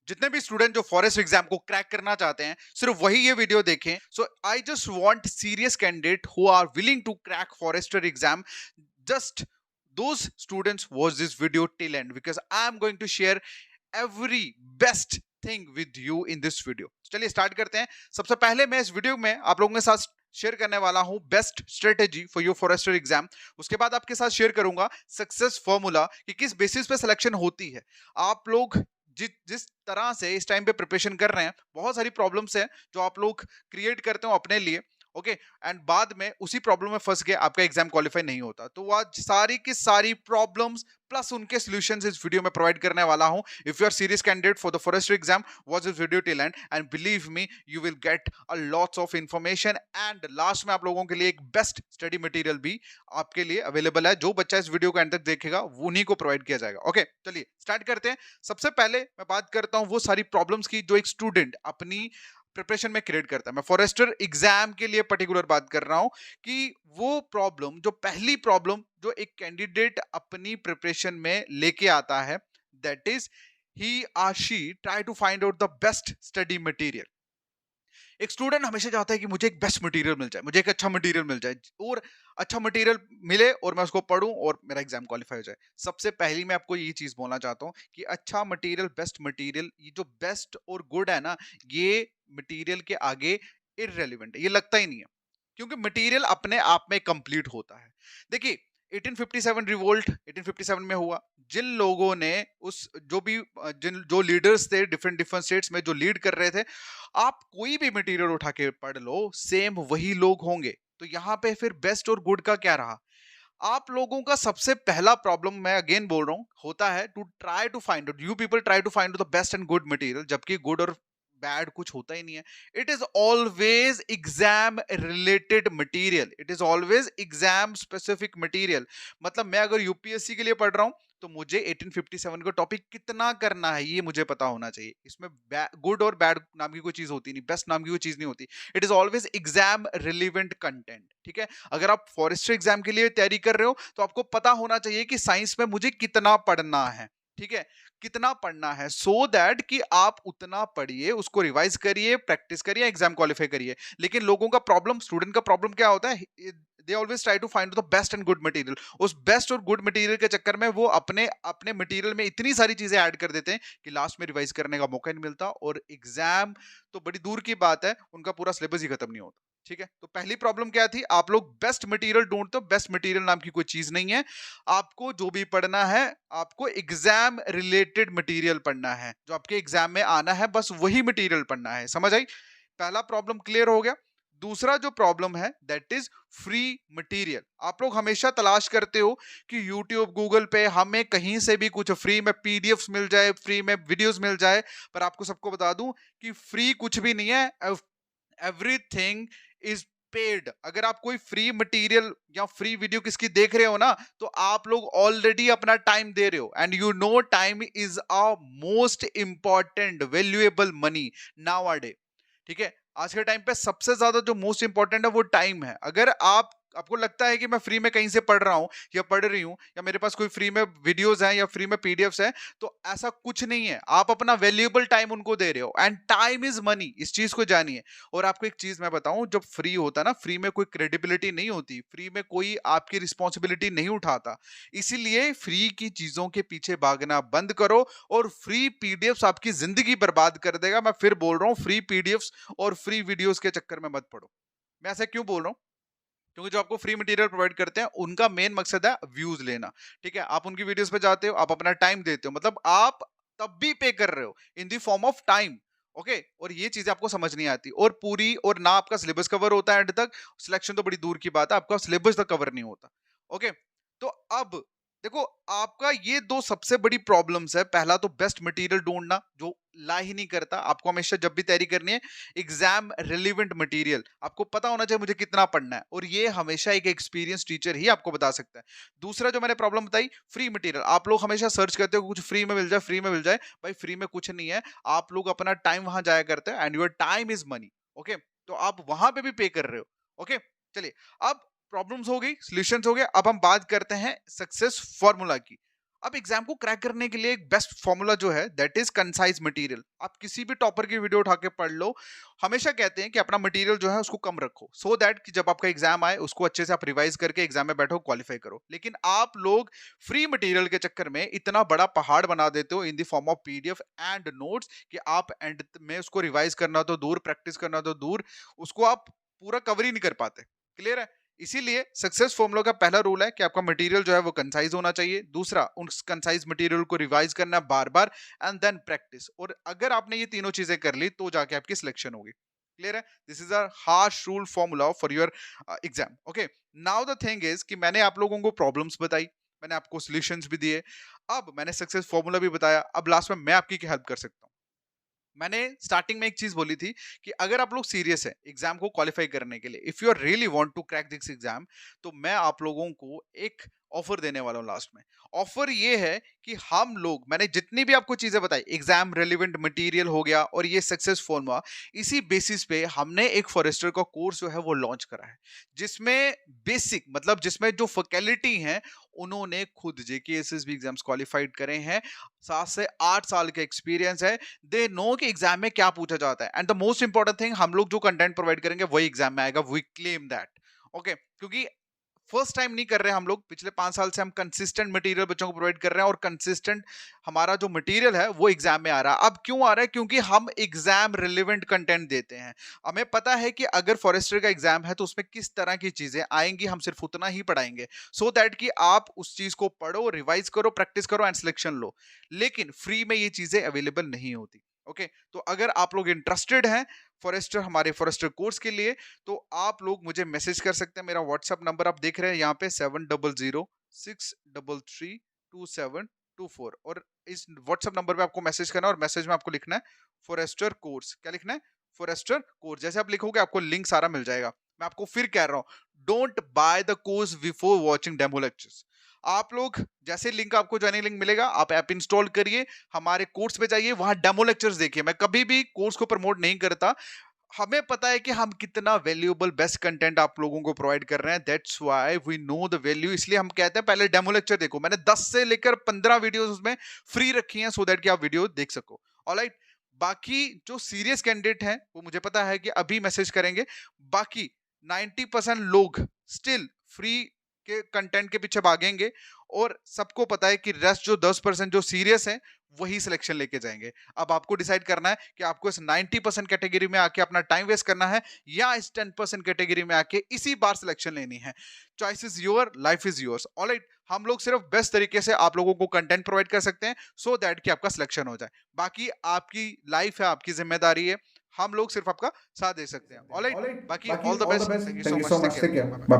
जितने भी स्टूडेंट जो फॉरेस्ट एग्जाम को क्रैक करना चाहते हैं सिर्फ वही ये वीडियो देखें. So I just want serious candidate who are willing to crack forester exam. Just those students watch this video till end because I am going to share every best thing with you in this video. चलिए start करते हैं. सबसे पहले मैं इस video में आप लोगों के साथ शेयर करने वाला हूं best strategy for your forester exam. उसके बाद आपके साथ शेयर करूंगा सक्सेस फॉर्मूला कि किस बेसिस पे सिलेक्शन होती है. आप लोग जिस तरह से इस टाइम पे प्रिपरेशन कर रहे हैं, बहुत सारी प्रॉब्लम्स हैं जो आप लोग क्रिएट करते हो अपने लिए. ओके एंड बाद में उसी प्रॉब्लम में फंस के आपका एग्जाम क्वालिफाई नहीं होता. तो आज सारी की सारी प्रॉब्लम्स प्लस उनके सॉल्यूशंस इस वीडियो में प्रोवाइड करने वाला हूं. If you are serious candidate for the forestry exam, watch this video till end and believe me you will get a lots of information. And last में आप लोगों के लिए एक बेस्ट स्टडी मटेरियल भी आपके लिए अवेलेबल है. जो बच्चा इस वीडियो को एंड तक देखेगा उन्हीं को प्रोवाइड किया जाएगा. ओके चलिए स्टार्ट करते हैं. सबसे पहले मैं बात करता हूं वो सारी प्रॉब्लम्स की जो एक स्टूडेंट अपनी प्रिपरेशन में क्रिएट करता है. मैं फॉरेस्टर एग्जाम के लिए पर्टिकुलर बात कर रहा हूं कि वो प्रॉब्लम, जो पहली प्रॉब्लम जो एक कैंडिडेट अपनी प्रिपरेशन में लेके आता है, that is he or she try to find out the best study material. एक स्टूडेंट हमेशा चाहता है कि मुझे एक बेस्ट मटेरियल मिल जाए, मुझे एक अच्छा मटेरियल मिल जाए और अच्छा मटेरियल मिले और मैं उसको पढूं और मेरा एग्जाम क्वालिफाई हो जाए. सबसे पहली मैं आपको ये चीज बोलना चाहता हूं कि अच्छा मटेरियल, बेस्ट मटेरियल, ये जो बेस्ट और गुड है ना, ये मटेरियल के आगे इररेलेवेंट है, ये लगता ही नहीं है क्योंकि मटेरियल अपने आप में कंप्लीट होता है. देखिए 1857 रिवोल्ट 1857 में हुआ. जिन लोगों ने उस जो भी जिन जो लीडर्स थे डिफरेंट डिफरेंट स्टेट्स में जो लीड कर रहे थे, आप कोई भी मटेरियल उठा के पढ़ लो, सेम वही लोग होंगे. तो यहाँ पे फिर बेस्ट और गुड का क्या रहा? आप लोगों का सबसे पहला प्रॉब्लम, मैं अगेन बोल रहा हूं, होता है to try to find out, you people try to find out the best and good material, जबकि गुड और बैड कुछ होता ही नहीं है. It is always exam related material, it is always exam specific material. मतलब मैं अगर यूपीएससी के लिए पढ़ रहा हूं तो मुझे 1857 का टॉपिक कितना करना है ये मुझे पता होना चाहिए. इसमें गुड और बैड नाम की कोई चीज होती नहीं, बेस्ट नाम की कोई चीज नहीं होती. It is always exam relevant content. ठीक है, अगर आप फॉरेस्ट्री एग्जाम के लिए तैयारी कर रहे हो तो आपको पता होना चाहिए कि साइंस में मुझे कितना पढ़ना है. ठीक है, कितना पढ़ना है, सो दैट कि आप उतना पढ़िए, उसको रिवाइज करिए, प्रैक्टिस करिए, एग्जाम क्वालिफाई करिए. लेकिन लोगों का प्रॉब्लम, स्टूडेंट का प्रॉब्लम क्या होता है? They always try to find the best and good material. उस बेस्ट और गुड मटेरियल के चक्कर में वो अपने अपने मटेरियल में इतनी सारी चीजें ऐड कर देते हैं कि लास्ट में रिवाइज करने का मौका नहीं मिलता और एग्जाम तो बड़ी दूर की बात है, उनका पूरा सिलेबस ही खत्म नहीं होता. ठीक है, तो पहली प्रॉब्लम क्या थी? आप लोग बेस्ट मटेरियल ढूंढते हो. बेस्ट मटेरियल नाम की कोई चीज नहीं है. आपको जो भी पढ़ना है, आपको एग्जाम रिलेटेड मटेरियल पढ़ना है, जो आपके एग्जाम में आना है, बस वही मटेरियल पढ़ना है. समझ आई? पहला प्रॉब्लम क्लियर हो गया. दूसरा जो प्रॉब्लम है दैट इज फ्री मटेरियल. आप लोग हमेशा तलाश करते हो कि यूट्यूब, गूगल पे हमें कहीं से भी कुछ फ्री में पीडीएफ्स मिल जाए, फ्री में वीडियोस मिल जाए. पर आपको सबको बता दूं कि फ्री कुछ भी नहीं है. Everything is paid. अगर आप कोई फ्री मटेरियल या फ्री वीडियो किसकी देख रहे हो ना, तो आप लोग ऑलरेडी अपना टाइम दे रहे हो. And you know time is a most important valuable money now a day. ठीक है, आज के टाइम पे सबसे ज्यादा जो मोस्ट इंपॉर्टेंट है वो टाइम है. अगर आपको लगता है कि मैं फ्री में कहीं से पढ़ रहा हूं या पढ़ रही हूं या मेरे पास कोई फ्री में वीडियोस हैं या फ्री में पीडीएफ्स हैं, तो ऐसा कुछ नहीं है. आप अपना वैल्यूएबल टाइम उनको दे रहे हो एंड टाइम इज मनी, इस चीज को जानिए. और आपको एक चीज मैं बताऊं, जब फ्री होता है ना, फ्री में कोई क्रेडिबिलिटी नहीं होती, फ्री में कोई आपकी रिस्पॉन्सिबिलिटी नहीं उठाता. इसीलिए फ्री की चीजों के पीछे भागना बंद करो. और फ्री पीडीएफ्स आपकी जिंदगी बर्बाद कर देगा. मैं फिर बोल रहा हूं, फ्री पीडीएफ्स और फ्री वीडियोस के चक्कर में मत पड़ो. मैं ऐसा क्यों बोल रहा हूं? क्योंकि जो आपको फ्री मटेरियल प्रोवाइड करते हैं उनका मेन मकसद है व्यूज लेना. ठीक है, आप उनकी वीडियोस पे जाते हो, आप अपना टाइम देते हो, मतलब आप तब भी पे कर रहे हो in the form of time. Okay, और ये चीजें आपको समझ नहीं आती. और पूरी और ना आपका सिलेबस कवर होता है एंड तक, सिलेक्शन तो बड़ी दूर की बात है, आपका सिलेबस तक कवर नहीं होता. ओके, तो अब देखो, आपका ये दो सबसे बड़ी प्रॉब्लम्स है. पहला तो बेस्ट मटेरियल ढूंढना, जो ला ही नहीं करता. आपको हमेशा जब भी तैयारी करनी है, एग्जाम रिलेवेंट मटेरियल आपको पता होना चाहिए मुझे कितना पढ़ना है, और ये हमेशा एक एक्सपीरियंस टीचर ही आपको बता सकता है. दूसरा जो मैंने प्रॉब्लम बताई, फ्री मटेरियल. आप लोग हमेशा सर्च करते हो कुछ फ्री में मिल जाए, फ्री में मिल जाए. भाई फ्री में कुछ नहीं है. आप लोग अपना टाइम वहां जाया करते हैं and your time is money. Okay, तो आप वहां पे भी पे कर रहे हो. ओके, चलिए, अब प्रॉब्लम्स हो गई, सॉल्यूशंस हो गए. अब हम बात करते हैं सक्सेस फॉर्मूला की. अब एग्जाम को क्रैक करने के लिए एक बेस्ट फॉर्मूला जो है दैट इज कंसाइज मटेरियल। आप किसी भी टॉपर की वीडियो उठा के पढ़ लो, हमेशा कहते हैं कि अपना मटेरियल जो है उसको कम रखो, सो दैट कि जब आपका एग्जाम आए उसको अच्छे से आप रिवाइज करके एग्जाम में बैठो, क्वालिफाई करो। लेकिन आप लोग फ्री मटेरियल के चक्कर में इतना बड़ा पहाड़ बना देते हो in the form of PDF and notes कि आप एंड में उसको रिवाइज करना तो दूर, प्रैक्टिस करना तो दूर, उसको आप पूरा कवर ही नहीं कर पाते। क्लियर है? इसीलिए सक्सेस फॉर्मूला का पहला रूल है कि आपका मटेरियल जो है वो कंसाइज होना चाहिए। दूसरा, उस कंसाइज मटेरियल को रिवाइज करना बार बार एंड देन प्रैक्टिस। और अगर आपने ये तीनों चीजें कर ली तो जाके आपकी सिलेक्शन होगी। क्लियर है? This is a harsh rule formula for your exam. Okay, now the thing is कि मैंने आप लोगों को प्रॉब्लम्स बताई, मैंने आपको सॉल्यूशंस भी दिए, अब मैंने सक्सेस फॉर्मूला भी बताया, अब लास्ट में मैं आपकी क्या हेल्प कर सकता हूँ। मैंने स्टार्टिंग में एक चीज बोली थी कि अगर आप लोग सीरियस है एग्जाम को क्वालिफाई करने के लिए, if you are really want to crack this exam, तो मैं आप लोगों को एक ऑफर देने वाला हूं लास्ट में। ऑफर ये है कि हम लोग, मैंने जितनी भी आपको चीजें बताई, एग्जाम रेलिवेंट मटेरियल हो गया और ये सक्सेस फॉर्मूला, इसी बेसिस पे हमने एक फॉरेस्टर का कोर्स जो है वो लॉन्च करा है, जिसमें बेसिक मतलब जिसमें जो फैकल्टी है उन्होंने खुद जेके एसएसबी एग्जाम्स क्वालिफाइड करे हैं, 7 से 8 साल का एक्सपीरियंस है, दे नो कि एग्जाम में क्या पूछा जाता है। And the most important thing, हम लोग जो कंटेंट प्रोवाइड करेंगे वही एग्जाम में आएगा, वी क्लेम दैट। ओके, क्योंकि फर्स्ट टाइम नहीं कर रहे हैं हम लोग, पिछले 5 साल से हम कंसिस्टेंट मटेरियल बच्चों को प्रोवाइड कर रहे हैं और कंसिस्टेंट हमारा जो मटेरियल है वो एग्जाम में आ रहा है। अब क्यों आ रहा है? क्योंकि हम एग्जाम रिलेवेंट कंटेंट देते हैं। हमें पता है कि अगर फॉरेस्टर का एग्जाम है तो उसमें किस तरह की चीजें आएंगी, हम सिर्फ उतना ही पढ़ाएंगे, सो दैट कि आप उस चीज को पढ़ो, रिवाइज करो, प्रैक्टिस करो एंड सिलेक्शन लो। लेकिन फ्री में ये चीजें अवेलेबल नहीं होती। ओके, तो अगर आप लोग इंटरेस्टेड हैं फॉरेस्टर, हमारे फॉरेस्टर कोर्स के लिए, तो आप लोग मुझे मैसेज कर सकते हैं। मेरा व्हाट्सएप नंबर आप देख रहे हैं यहाँ पे 7006332724, और इस व्हाट्सएप नंबर पे आपको मैसेज करना है और मैसेज में आपको लिखना है फॉरेस्टर कोर्स। क्या लिखना है? Forester course. जैसे आप लिखोगे आपको लिंक सारा मिल जाएगा। मैं आपको फिर कह रहा हूँ, don't by the course before watching demo lectures. आप लोग जैसे लिंक, आपको ज्वाइनिंग लिंक मिलेगा, आप ऐप इंस्टॉल करिए, हमारे कोर्स पे जाइए, वहां डेमो लेक्चर्स देखिए। मैं कभी भी कोर्स को प्रमोट नहीं करता, हमें पता है कि हम कितना वैल्यूएबल बेस्ट कंटेंट आप लोगों को प्रोवाइड कर रहे हैं, that's why we know the value. इसलिए हम कहते हैं पहले डेमो लेक्चर देखो। मैंने 10 से लेकर 15 वीडियोस उसमें फ्री रखी हैं, सो दैट कि आप वीडियो देख सको। ऑलराइट, बाकी जो सीरियस कैंडिडेट हैं वो मुझे पता है कि अभी मैसेज करेंगे। बाकी 90% लोग स्टिल फ्री के कंटेंट के पीछे भागेंगे, और सबको पता है कि रेस्ट जो 10% जो सीरियस है वही सिलेक्शन लेके जाएंगे। अब आपको डिसाइड करना है कि आपको इस 90% कैटेगरी में आके अपना टाइम वेस्ट करना है या इस 10% कैटेगरी में आके इसी बार सिलेक्शन लेनी है। Choice is your, life is yours. Alright, हम लोग सिर्फ बेस्ट तरीके से आप लोगों को कंटेंट प्रोवाइड कर सकते हैं, सो दैट कि आपका सिलेक्शन हो जाए। बाकी आपकी लाइफ है, आपकी जिम्मेदारी है, हम लोग सिर्फ आपका साथ दे सकते हैं। ऑलराइट, बाकी बाकी all the all the best, best, thank you thank so you much, so take much, care, take care, bye bye. Bye.